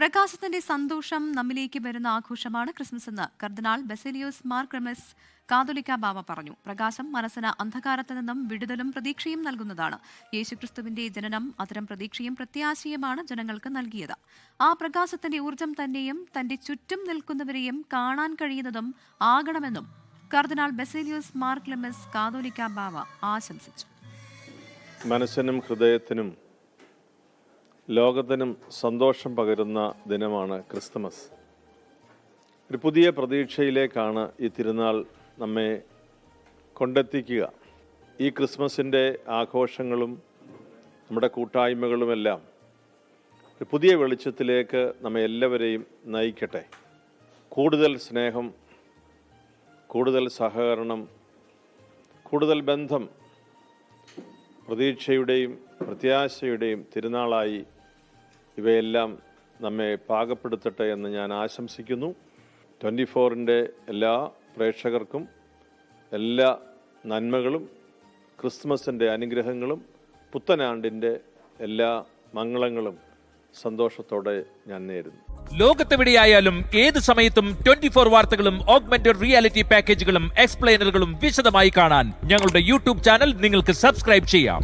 പ്രകാശത്തിന്റെ സന്തോഷം നമ്മിലേക്ക് വരുന്ന ആഘോഷമാണ് ക്രിസ്മസ് എന്ന് കർദിനാൾ ബസേലിയോസ് മാർ ക്ലെമസ് കാതോലിക്ക ബാവ പറഞ്ഞു. പ്രകാശം മനസ്സിന് അന്ധകാരത്തു നിന്നും വിടുതലും പ്രതീക്ഷയും നൽകുന്നതാണ്. യേശുക്രിസ്തുവിന്റെ ജനനം അത്തരം പ്രതീക്ഷയും പ്രത്യാശയുമാണ് ജനങ്ങൾക്ക് നൽകിയത്. ആ പ്രകാശത്തിന്റെ ഊർജം തന്നെയും തന്റെ ചുറ്റും നിൽക്കുന്നവരെയും കാണാൻ കഴിയുന്നതും ആകണമെന്നും കർദിനാൾ ബസേലിയോസ് മാർ ക്ലെമസ് കാതോലിക്ക ബാവ ആശംസിച്ചു. മനസ്സിനും ഹൃദയത്തിനും ലോകത്തിനും സന്തോഷം പകരുന്ന ദിനമാണ് ക്രിസ്തുമസ്. ഒരു പുതിയ പ്രതീക്ഷയിലേക്കാണ് ഈ തിരുനാൾ നമ്മെ കൊണ്ടെത്തിക്കുക. ഈ ക്രിസ്മസിൻ്റെ ആഘോഷങ്ങളും നമ്മുടെ കൂട്ടായ്മകളുമെല്ലാം ഒരു പുതിയ വെളിച്ചത്തിലേക്ക് നമ്മെ എല്ലാവരെയും നയിക്കട്ടെ. കൂടുതൽ സ്നേഹം, കൂടുതൽ സഹകരണം, കൂടുതൽ ബന്ധം, പ്രതീക്ഷയുടെയും പ്രത്യാശയുടെയും തിരുനാളായി ഇവയെല്ലാം നമ്മെ പാകപ്പെടുത്തട്ടെ എന്ന് ഞാൻ ആശംസിക്കുന്നു. 24-ൻ്റെ എല്ലാ പ്രേക്ഷകർക്കും എല്ലാ നന്മകളും, ക്രിസ്മസിൻ്റെ അനുഗ്രഹങ്ങളും, പുത്തനാണ്ടിൻ്റെ എല്ലാ മംഗളങ്ങളും സന്തോഷത്തോടെ ഞാൻ നേരുന്നു. ലോകത്തെവിടെയായാലും ഏത് സമയത്തും 24 വാർത്തകളും ഓഗ്മെന്റഡ് റിയാലിറ്റി പാക്കേജുകളും എക്സ്പ്ലെയിനറുകളും വിശദമായി കാണാൻ ഞങ്ങളുടെ യൂട്യൂബ് ചാനൽ നിങ്ങൾക്ക് സബ്സ്ക്രൈബ് ചെയ്യാം.